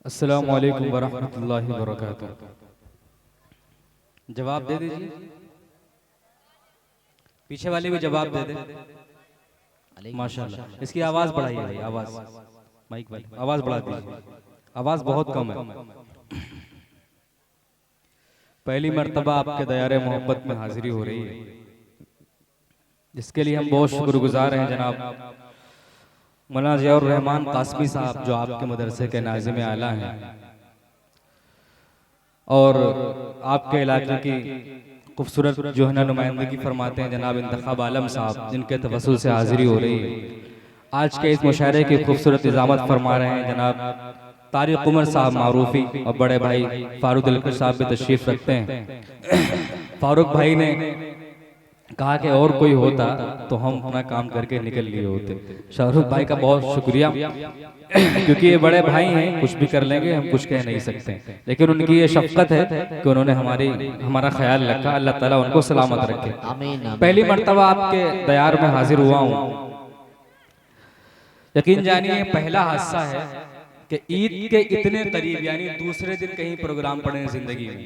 अस्सलामु अलैकुम वरहमतुल्लाहि वबरकातुहू। जवाब दे दीजिए, पीछे वाले भी जवाब दे दे। माशाल्लाह। इसकी आवाज बढ़ाइए भाई, आवाज माइक वाली आवाज बढ़ा दीजिए, आवाज बहुत कम है। पहली मर्तबा आपके दयारे मोहब्बत में हाजिरी हो रही है, जिसके लिए हम बहुत शुक्रगुजार हैं जनाब मौलाना ज़ियाउर रहमान कासमी साहब, जो आपके मदरसे के नाज़िम आला हैं और आपके इलाके की खूबसूरत जो है ना नुमाइंदगी फरमाते हैं जनाब इंतखाब आलम साहब, जिनके तवस्सुल से हाजिरी हो रही है। आज के इस मुशायरे की खूबसूरत इजामत फरमा रहे हैं जनाब तारिक उमर साहब मारूफी, और बड़े भाई फारूक दिलकश साहब भी तशरीफ रखते हैं। फारूक भाई ने कहा कि और कोई होता तो हम अपना काम करके निकल लिए होते। शाहरुख भाई का बहुत शुक्रिया, क्योंकि ये बड़े भाई हैं, कुछ भी कर लेंगे, हम कुछ कह नहीं सकते, लेकिन उनकी ये शफकत है कि उन्होंने हमारा ख्याल रखा। अल्लाह ताला उनको सलामत रखे। पहली मर्तबा आपके दयार में हाजिर हुआ हूँ। यकीन जानिए पहला हादसा है कि ईद के इतने करीब, यानी दूसरे दिन कहीं प्रोग्राम पड़े जिंदगी में,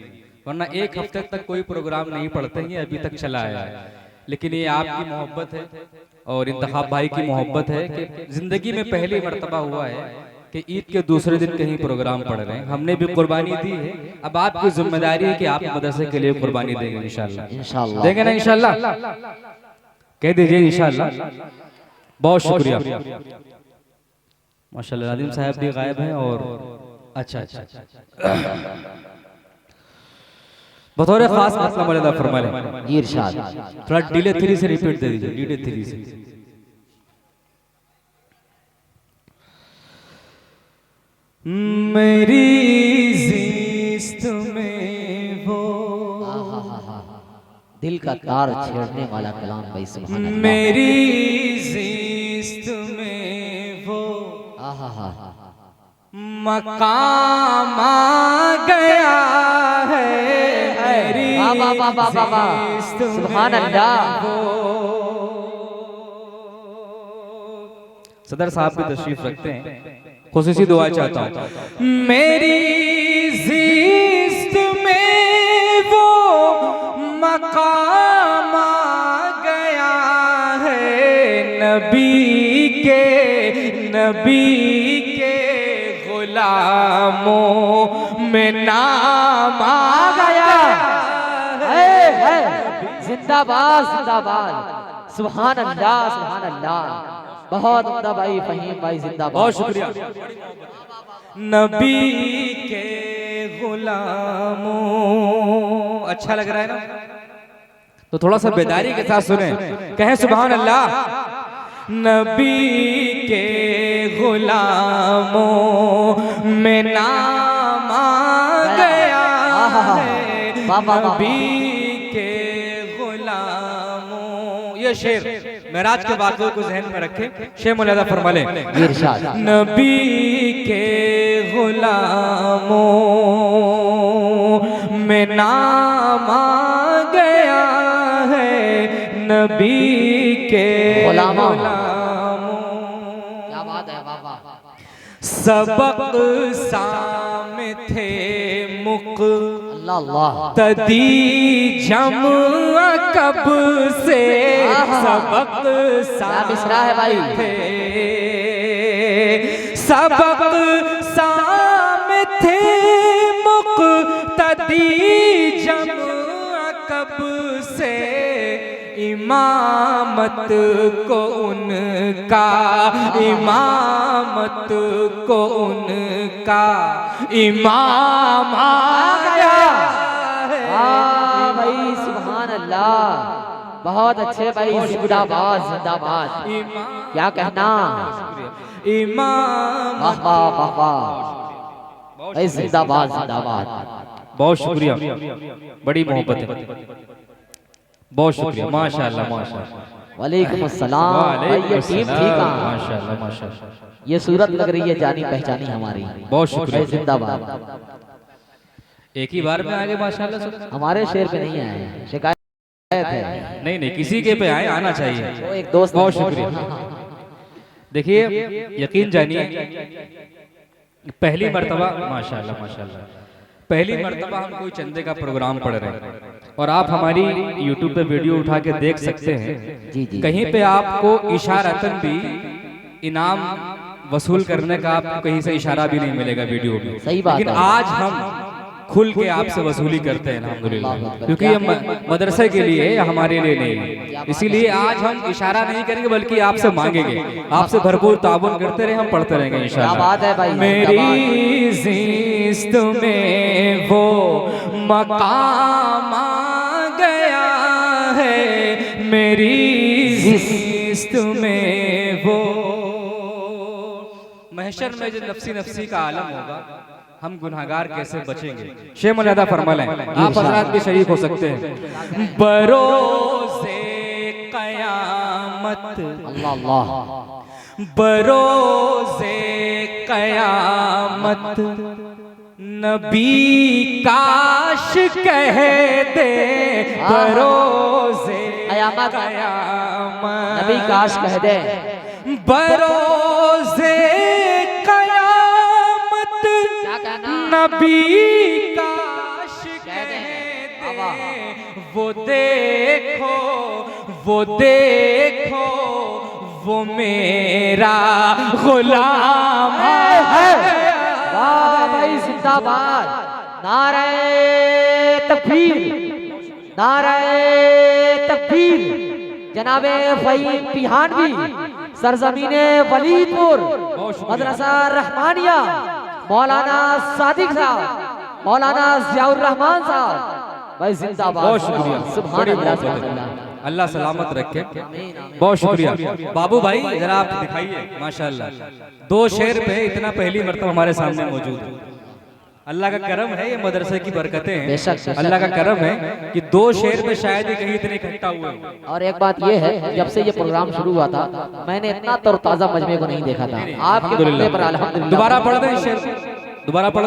वरना एक हफ्ते तक कोई प्रोग्राम नहीं पड़ते हैं, अभी तक चला आया है। लेकिन ये आपकी मोहब्बत है और इंतखाब भाई की मोहब्बत है कि जिंदगी में पहली मर्तबा हुआ है कि ईद के दूसरे दिन कहीं प्रोग्राम पड़ रहे हैं। हमने भी कुर्बानी दी है, अब आपकी जिम्मेदारी है कि आप मदरसे के लिए कुर्बानी देंगे। इंशाल्लाह देंगे ना? इंशाल्लाह कह दीजिए इंशाल्लाह। बहुत शुक्रिया। माशाल्लाह नादिम साहब भी गायब हैं और अच्छा बतौर खास मतलब मर्यादा फरमा लें। जी इरशाद। थोड़ा डीले 3 से रिपीट दे दीजिए, डीले 3 से। मेरी जिस्त में वो दिल का तार छेड़ने वाला कलाम भाई, सुभान अल्लाह। मेरी जिस्त में वो मकाम आ गया है, सुभान अल्लाह। सदर साहब भी तशरीफ रखते हैं, खुसूसी दुआ चाहता हूँ। मेरी जिस्त में वो मकाम आ गया है, नबी के गुलामों में नाम आ गया है। जिंदाबाद जिंदाबाद, सुभान अल्लाह सुभान अल्लाह। बहुत उम्दा भाई, फहीम भाई जिंदाबाद। बहुत शुक्रिया। नबी के गुलामों, अच्छा लग रहा है ना? तो थोड़ा सा बेदारी के साथ सुने, कहें सुभान अल्लाह। नबी के गुलामों में नाम आ गया है, नबी के गुलामों। ये शेर मेराज के वाक़े को ज़हन में रखें, शेर मुलादा फरमा लें। नबी के गुलामों में नाम आ गया है, नबी के गुलामों। क्या बात है बाबा। सबक साम थे मुक अल्लाह तदी जम कब से, सबक मिसरा है भाई। थे, सबक साम थे मुक्तदी जम कब से, इमामत को उनका, इमामत को उनका इमाम आ गया है। भाई सुभान अल्लाह, बहुत अच्छे भाई, जिंदाबाद जिंदाबाद। क्या कहना, इमाम। वाह वाह वाह वाह भाई, जिंदाबाद जिंदाबाद। बहुत शुक्रिया, बड़ी मोहब्बत है, बहुत शुक्रिया। माशाल्लाह माशाल्लाह। वालेकुम अस्सलाम भाई, ये टीम ठीक है। माशाल्लाह माशाल्लाह। ये सूरत लग रही है जानी पहचानी हमारी। बहुत शुक्रिया, जिंदाबाद। एक ही बार में आगे माशाल्लाह। हमारे शेर पे नहीं आए, शिकायत है। नहीं किसी के पे आए, आना चाहिए। वो एक दोस्त। बहुत शुक्रिया। देखिए यकीन जानिए पहली मर्तबा माशाल्लाह माशाल्लाह, पहली मर्तबा हम कोई चंदे का प्रोग्राम पढ़ रहे हैं और आप हमारी यूट्यूब पे वीडियो उठा के देख सकते हैं। जी जी कहीं पे आपको इशारतन भी इनाम वसूल करने का आपको कहीं से इशारा भी नहीं मिलेगा वीडियो में। सही बात लेकिन है। आज हम खुल के आपसे वसूली करते हैं अल्हम्दुलिल्लाह, क्योंकि ये मदरसे के लिए है, हमारे लिए नहीं है। इसीलिए आज हम इशारा नहीं करेंगे बल्कि आपसे मांगेंगे, आपसे भरपूर ताबुन करते रहे, हम पढ़ते रहेंगे क्या इंशाअल्लाह। बात है भाई, मेरी ज़िस्त में वो मकाम आ गया है, मेरी ज़िस्त में वो। महशर में जो नफ्सी नफ्सी का आलम होगा, हम गुनहगार कैसे बचेंगे? शेख मौलाना फरमा लें, आप हजरात भी शरीक हो सकते हैं। बरोज़े क़यामत, अल्लाह अल्लाह, बरोज़े क़यामत नबी काश कह दे, बरोज़े क़यामत क़यामत नबी काश कह दे, बरोज़े क़यामत क्या कहना, नबी काश कह दे, वो देखो वो देखो वो मेरा गुलाम है। वाह भाई जिंदाबाद, नारे तकबीर, नारे तकबीर। जनाबे फ़हीम पिहानवी, सरजमीने वलीदपुर, मदरसा रहमानिया, मौलाना सादिक साहब, मौलाना ज़ियाउर रहमान साहब, भाई जिंदाबाद। बहुत शुक्रिया, सुभान बड़ी अल्लाह, मोहब्बत सुभान है। अल्लाह। अल्लाह सलामत रखे, बहुत शुक्रिया। बाबू भाई जरा आप दिखाइए, माशाल्लाह दो शेर पे इतना पहली मर्तबा हमारे सामने मौजूद है। अल्लाह का करम है, ये मदरसे की बरकतें हैं। बेशक, बेशक। अल्लाह का करम है कि दो शेर में शायद ही कहीं इतने इकट्ठा हुए हों। और एक बात ये है, जब से ये प्रोग्राम शुरू हुआ था मैंने इतना तरोताजा मजमे को नहीं देखा था। आपके बंदे पर अल्हम्दुलिल्लाह। दोबारा पढ़ दें शेर को? दोबारा पढ़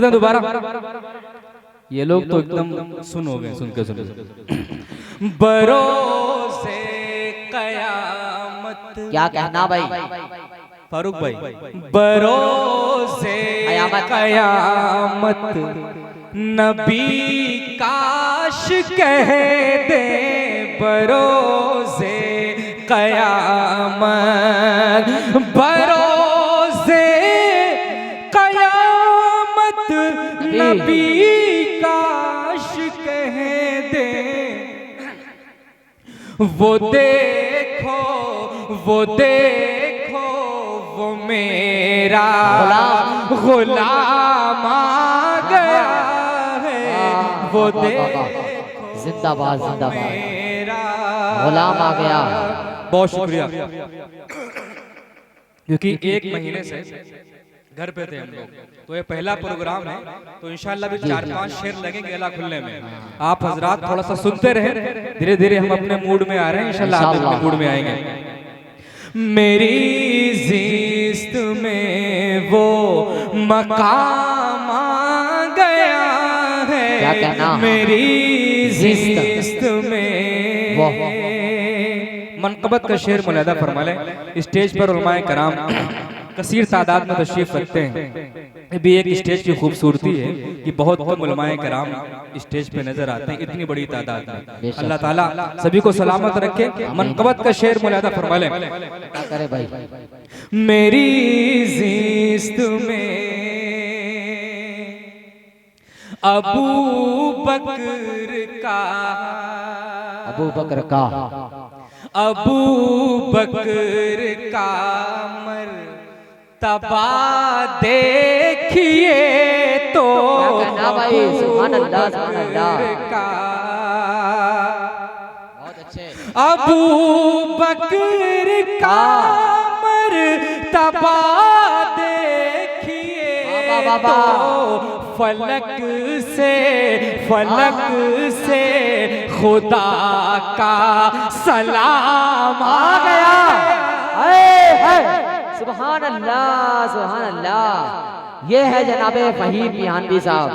दें दोबारा। ये लोग तो एकदम सुन हो गए, सुन के बरोज़े क़यामत, क्या कहना भाई, फारूक भाई, बरोज़े क़यामत नबी काश कह दे, बरोज़े क़यामत, बरोज़े क़यामत नबी काश कह दे, वो देखो वो देखो वो मेरा गुलाम आ गया है, वो देखो जिंदाबाद जिंदाबाद, मेरा गुलाम आ गया। बहुत शुक्रिया, क्योंकि एक महीने से घर पे थे हम लोग, तो ये पहला प्रोग्राम है, तो इंशाल्लाह भी 4-5 शेर लगेंगे अल्लाह खुलने में। आप हजरात थोड़ा सा सुनते रहे, धीरे धीरे हम अपने मूड में आ रहे हैं, इंशाल्लाह आप अपने मूड में आएंगे। मेरी ज़िस्त में वो मकाम आ गया है, क्या कहना, मेरी ज़िस्त में वो मनक़बत का शेर मुलादा फरमा लें। स्टेज पर उलमाए कराम कसीर तादाद में तशरीफ रखते हैं। ये भी एक स्टेज की खूबसूरती है कि बहुत कम उलमाए कराम स्टेज पे नजर आते हैं इतनी बड़ी तादाद में। अल्लाह ताला सभी को सलामत रखे। मनक़बत का शेर मुलादा फरमा लें। क्या करे भाई, मेरी ज़िस्त में अबू बकर का, अबू बकर का, अबू बकर का मर्तबा देखिए तो, क्या कहना भाई, सुभान अल्लाह सुभान अल्लाह, बहुत अच्छे। अबू बकर का मर्तबा देखिए तो, फलक से खुदा का सलाम आ गया। सुभान अल्लाह सुभान अल्लाह, ये है जनाबे फहीम पियानवी साहब।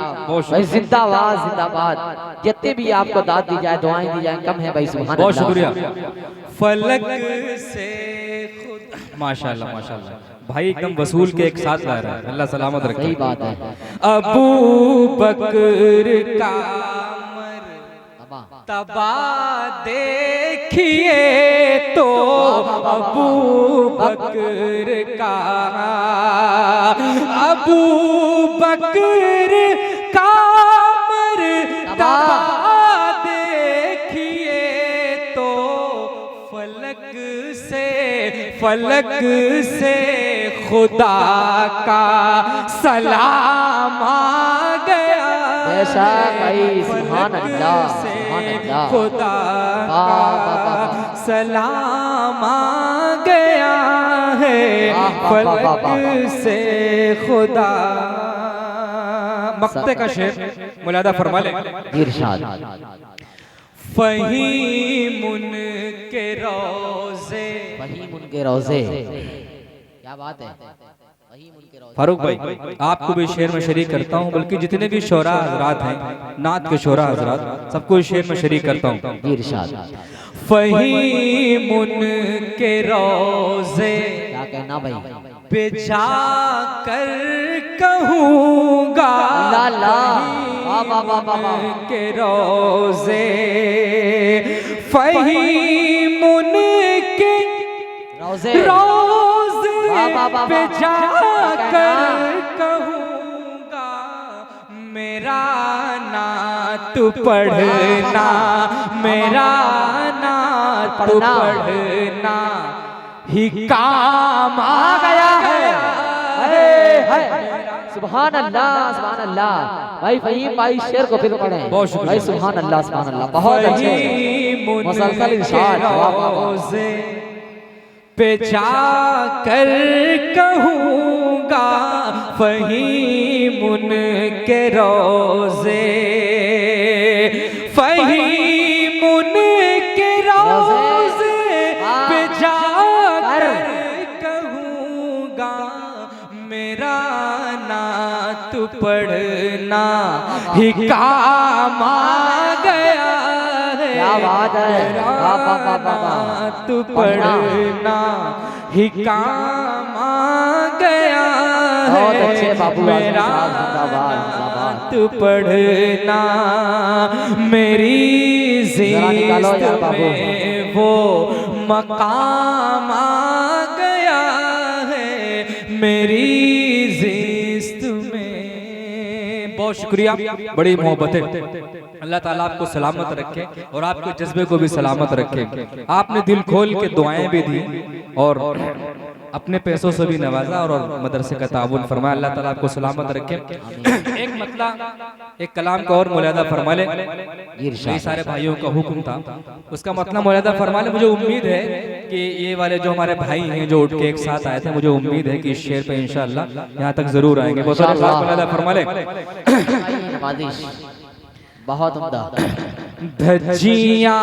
भाई जिंदाबाद जिंदाबाद। जितने भी आपको दाद दी जाए, दुआएं दी जाए, कम है भाई। सुभान बहुत अल्लाह। शुक्रिया। फलक से माशाल्लाह माशाल्लाह भाई एकदम वसूल के एक साथ ला रहा है। अल्लाह सलामत रखे। सही बात है। अबू बकर का तबा देखिए तो अबू बकर का, अबू बकर का मर्तबा देखिए तो फलक से खुदा का सलाम आ गया। ऐसा भाई सुभान अल्लाह सुभान अल्लाह। खुदा का सलाम आ गया है फलक से खुदा। मक्ते का शेर मुलादा फरमा ले। इरशाद। फहीम उनके रोज़े, फहीम उनके रोज़े। क्या बात है। फारूक भाई आपको भी शेर में शरीक करता हूँ, बल्कि जितने भी शोरा हजरात हैं, नात के शोरा हजरात, सबको शेर में शरीक करता हूँ। इरशाद। फहीम उनके रोज़े क्या कहना भाई। पे जाकर कहूँगा ला ला के रोज़े, फहीम उनके रोज़े पे जाकर कहूँगा मेरा नात पढ़ना, मेरा नात पढ़ना ही काम आ गया है। सुभान अल्लाह सुभान अल्लाह। भाई फहीम भाई शेर को फिर पढ़ें भाई। सुभान अल्लाह सुभान अल्लाह। बहुत अच्छे मुसलसल इरशाद। पे जाकर कहूँगा फहीम उनके रोज़े, फहीम उनके रोज़े पे जाकर कहूँगा मेरा नात पढ़ना ही काम आ गया है। क्या बात है। नात पढ़ना ही काम आ गया है। मेरा नात पढ़ना मेरी ज़िंदगी में वो मकाम आ गया है, मेरी ज़िंदगी में। बहुत शुक्रिया, बड़ी मोहब्बत है। अल्लाह ताला आपको सलामत रखे और आपके जज्बे को भी सलामत रखे। आपने दिल खोल के दुआएं भी दी और अपने पैसों से भी नवाजा और मदरसे का ताउन फरमाया। अल्लाह ताला आपको सलामत रखे। एक मतलब एक कलाम का और मुलादा फरमा ले। ये सारे भाइयों का हुक्म था, उसका मतलब मुलादा फरमा ले। मुझे उम्मीद है कि ये वाले जो हमारे भाई हैं जो उठ के एक साथ आए थे, मुझे उम्मीद है कि इस शेर पे इंशाअल्लाह यहाँ तक जरूर आएंगे। बहुत मुलादा फरमा ले। बहुत उम्दा। धज्जियाँ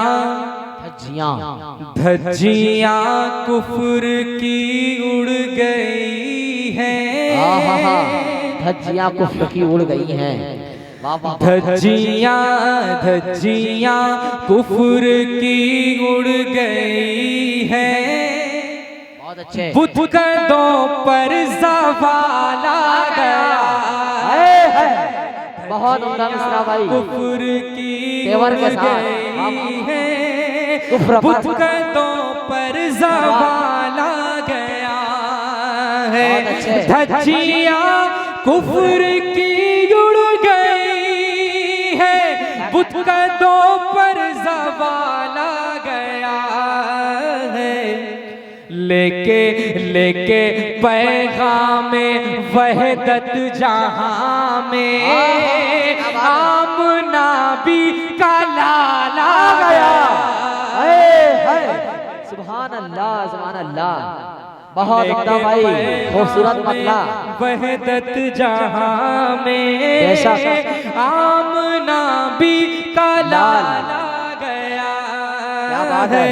धज्जियाँ कुफ्र की उड़ गई हैं, धज्जियाँ कुफ्र की उड़ गई हैं। धज्जियाँ कुफ्र की उड़ गई हैं। बहुत अच्छे। बुतकदों पर ज़वाल आ गया। बहुत उम्दा मिसरा भाई। कुफ्र की तेवर के साथ बुतकदों पर ज़वाल आ गया है। धज्जियाँ कुफ्र की उड़ गई है, बुतकदों पर ज़वाल आ गया है। लेके पैगामे वहदत जहां में आमना भी काला ला गया। सुभान अल्लाह सुभान अल्लाह। बहुत उम्दा भाई, खूबसूरत मतला। वहदत जहां में आमना भी काला ला गया है,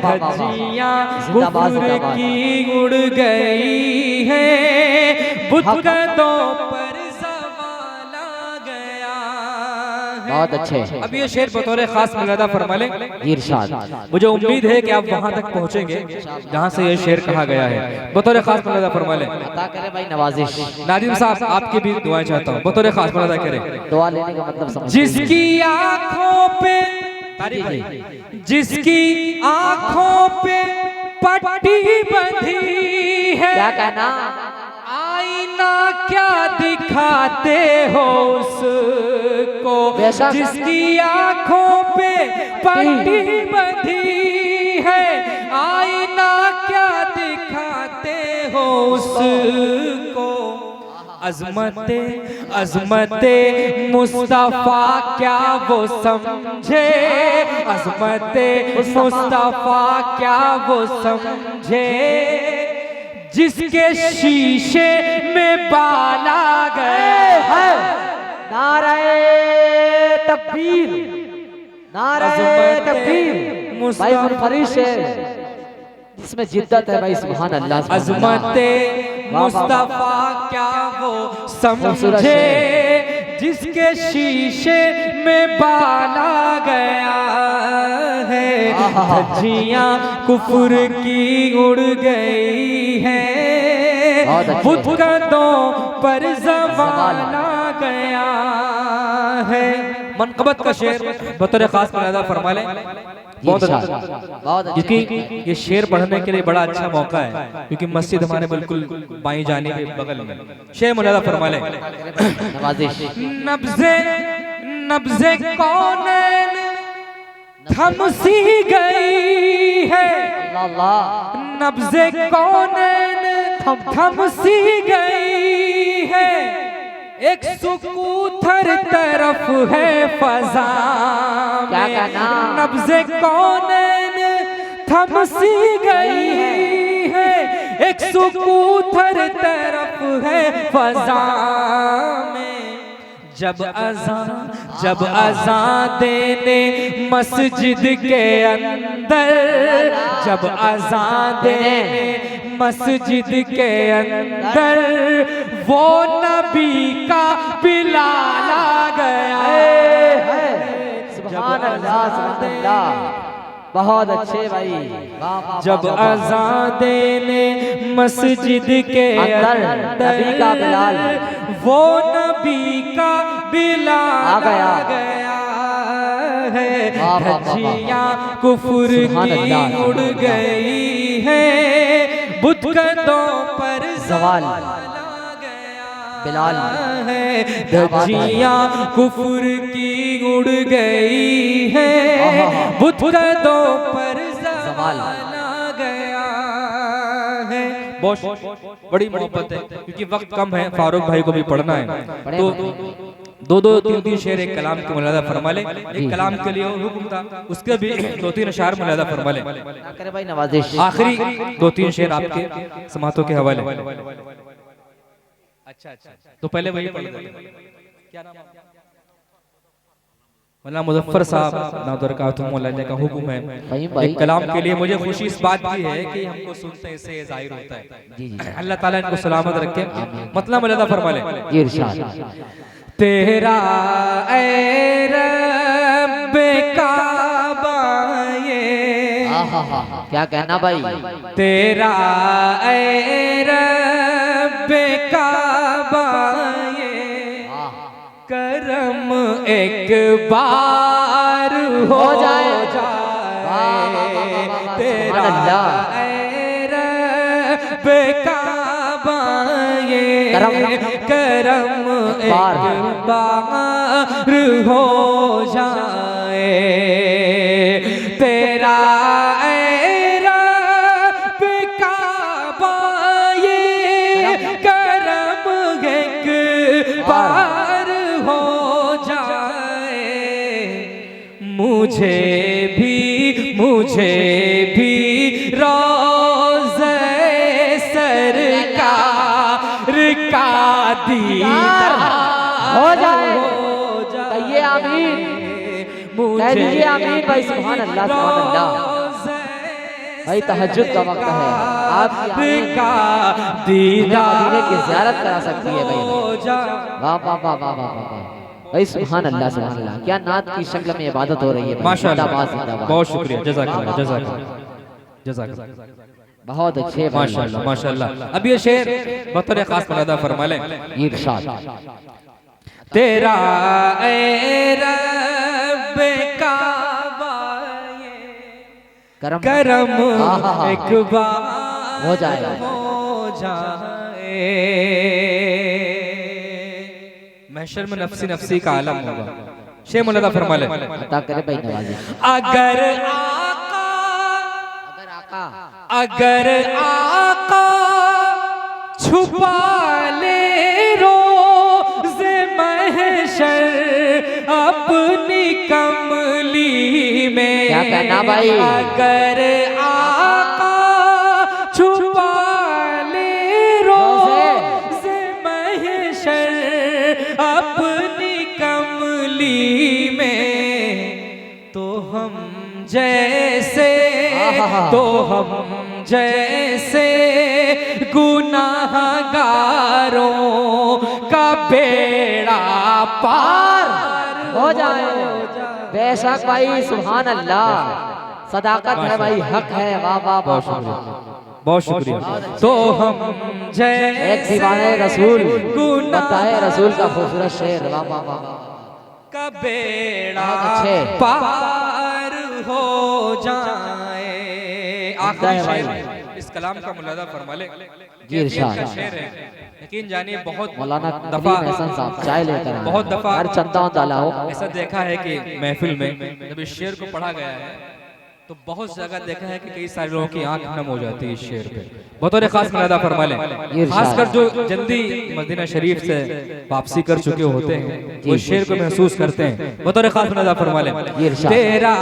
धज्जियां कुफ्र की उड़ गई है, बुतकदों पर ज़वाल आ गया है। बहुत अच्छे। अब ये शेर बतौर खास मुलादा फरमा लें। इरशाद। मुझे उम्मीद है कि आप वहां तक पहुंचेंगे जहां से ये शेर कहा गया है। बतौर खास मुलादा फरमा लें। अता करे भाई नवाजिश। नादिम साहब आपकी भी दुआएं चाहता हूँ, बतौर खास मुलादा करें। दुआ लेने का मतलब समझ। जिसकी आंखों पे जिसकी आंखों पे पट्टी बंधी है, क्या कहना? आईना क्या दिखाते हो उसको, जिसकी आंखों पे पट्टी बंधी है, आईना क्या दिखाते हो उसको, अज़मते अज़मते मुस्तफा क्या वो समझे, अज़मते मुस्तफा क्या वो समझे, जिसके शीशे में बाल आ गए हैं। नारे तकबीर, नारे तकबीर। भाई मुनफरिद शेर जिसमें जिद्दत है भाई, सुभान अल्लाह। अज़मते मुस्तफा क्या वो समझे, जिसके शीशे में बाल आ गया है, धज्जियां कुफ्र की उड़ गई है, बुतकदों पर ज़वाल आ गया है। मनक़बत का शेर बतौर खास मुलादा फरमा लें। बहुत अच्छा, क्योंकि ये शेर पढ़ने के लिए बड़ा अच्छा मौका है, क्योंकि मस्जिद हमारे बिल्कुल बाईं जाने के बगल में। शेर मुलादा फरमा लें। नब्ज़े नब्ज़े कौनैन थम सी गई है, नब्ज़े कौनैन थम सी गई है, एक सुकूत हर तरफ है फज़ा में, नब्ज़े कौनैन थम सी गई है, एक सुकूत हर तरफ है फज़ा में, जब अज़ान देने मस्जिद के अंदर, जब अज़ान देने मस्जिद के अंदर, वो नबी का बिलाल आ गया है। सुभान अल्लाह, सुभान अल्लाह। बहुत अच्छे भाई। जब अज़ान देने मस्जिद के अंदर, नबी का बिलाल, वो नबी का बिलाल आ गया है, धज्जियां कुफ्र की उड़ गई है, बुतकदों पर ज़वाल बिलाल है, धज्जियां कुफ्र की उड़ गई है, बुतकदों पर ज़वाल आ गया है। बहुत बड़ी मोहब्बत है, क्योंकि वक्त कम है, फारूक भाई को भी पढ़ना है, तो दो तीन शेर एक कलाम के मुलादा फरमा ले। एक कलाम के लिए हुक्म था, उसके भी 2-3 अशार मुलादा फरमा ले। आखिरी 2-3 शेर आपके समातों के हवाले। अच्छा, तो पहले वही पढ़ दे। क्या नाम? मौलाना मुज़फ़्फ़र साहब नादरकातुहुमुल्लाह का हुक्म है। एक कलाम के लिए मुझे खुशी इस बात की है कि हमको सुनते हैं, इससे ज़ाहिर होता है। अल्लाह ताला इनको सलामत रखे। मतलब मुलादा फरमा ले। इरशाद। तेरा ऐ रब काबा ये, क्या कहना भाई? तेरा ऐ रब काबा ये, करम एक बार हो जाए, तेरा ऐ रब काबा ये, करम एक बार हो जाए, तेरा ऐ रब काबा ये, करम एक बार हो जाए, मुझे भी रोज़े सरकार का दीदार हो जाए। कहिए आमीन, कह दीजिए आमीन भाई। सुभान अल्लाह, सुभान अल्लाह। भाई तहज्जुद का वक्त है, आपकी का मदीने की ज़ियारत करा सकती है भाई। वाह वाह वाह वाह वाह वाह भाई, सुभान अल्लाह सुभान अल्लाह, क्या नात की शक्ल में इबादत हो रही है भाई। माशाअल्लाह, जिंदाबाद। बहुत शुक्रिया, जज़ाकल्लाह जज़ाकल्लाह जज़ाकल्लाह, बहुत अच्छे माशाअल्लाह माशाअल्लाह। अब ये शेर बतौर खास मुलादा फरमा लें। इरशाद। तेरा ए रब काबा करम एक बार हो जाए महशर में नफसी नफसी का आलम होगा। शेर मुलादा फरमा ले। अता करे भाई नवाजी। अगर आका छुपा ले रोज़े महशर अपनी कमली में, क्या कहना भाई। अगर आका छुपा ले रोज़े महशर अपनी कमली में, तो हम जैसे गुनाहगारों का बेड़ा पार हो जाए। बेशक भाई, सुभान अल्लाह, सदाकत है भाई, हक है। वाह वाह वाह, बहुत शुक्रिया। तो हम एक दीवाने रसूल बताए रसूल का खूबसूरत शेर। वाह वाह वाह, का बेड़ा अच्छे पार हो जाए। आखिरी शेर इस कलाम का मुलादा फरमा ले। जी इरशाद। शेर है, यकीन जानिए बहुत मौलाना दफा साहब चाय लेकर आए। बहुत दफा हर चंदा डाला हो। ऐसा देखा है कि महफिल में जब इस शेर को पढ़ा गया है तो बहुत जगह देखा है कि कई सारे लोगों की आंख नम हो जाती है इस शेर पे। बतौर खास मुलादा फरमा लें। खासकर जो जल्दी मदीना शरीफ से वापसी कर चुके होते हैं वो शेर को महसूस करते हैं। बतौर खास मुलादा फरमा लें। तेरा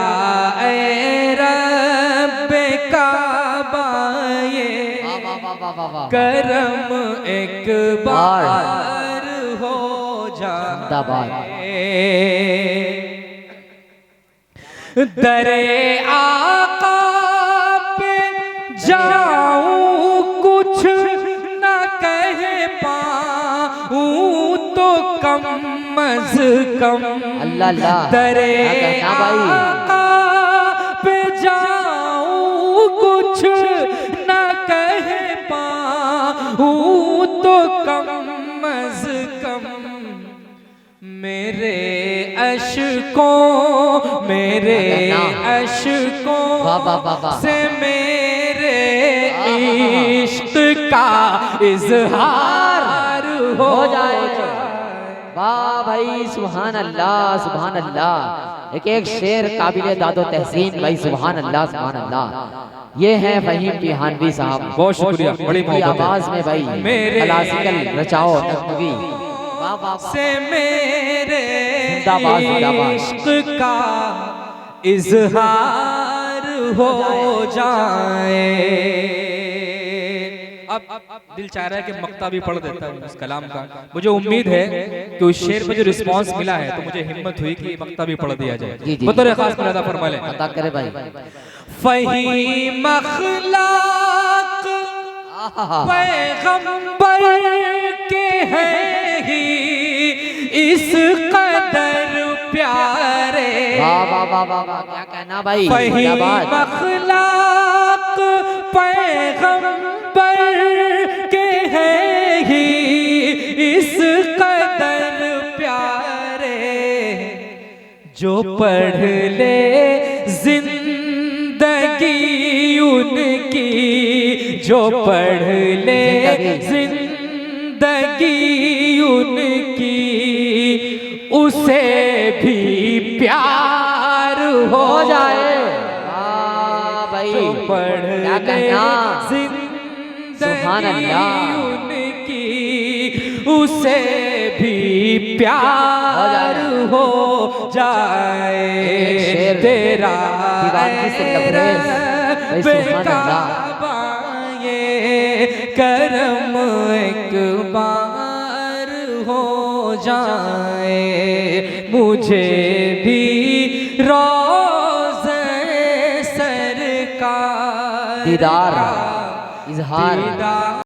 ए रब काबा करम एक बार हो जाए, दरे आका पे जाऊं कुछ न कह पाऊं तो कम अज कम, दरे आका पे जाऊं कुछ न कह पाऊं तो कम अज कम, मेरे अशकों से मेरे इश्क का इजहार हो जाए। वाह भाई, सुभान अल्लाह सुभान अल्लाह। एक शेर काबिले दादो तहसीन भाई, सुभान अल्लाह सुभान अल्लाह। ये है फहीम बिहानवी साहब, बहुत शुक्रिया, बड़ी आवाज में भाई क्लासिकल रचाओ नगवी से मेरे इश्क का इजहार हो जाए। अब दिल चाह रहा है कि मक्ता भी पढ़ देता हूँ इस कलाम का। मुझे उम्मीद है कि उस शेर पे जो रिस्पांस मिला है तो मुझे हिम्मत हुई कि मक्ता भी पढ़ दिया जाए। बतौर खास मुलादा फरमा लें। अता करे भाई। फहीम अखलाक पैगंबर के हैं ही इस कदर प्यारे। वाह वाह वाह वाह, क्या कहना भाई। फहीम अखलाक पैगंबर के हैं ही इस कदर प्यारे, जो पढ़ ले जिंदगी उनकी, जो पढ़ ले जिंदगी उनकी, उसे भी प्यार हो जाए। भाई जो पढ़ ले जिंदगी उनकी, उसे भी प्यार हो जाए। तेरा काबा ये करम एक बार हो जाए, मुझे भी रोज़े सरकार दीदार इजहार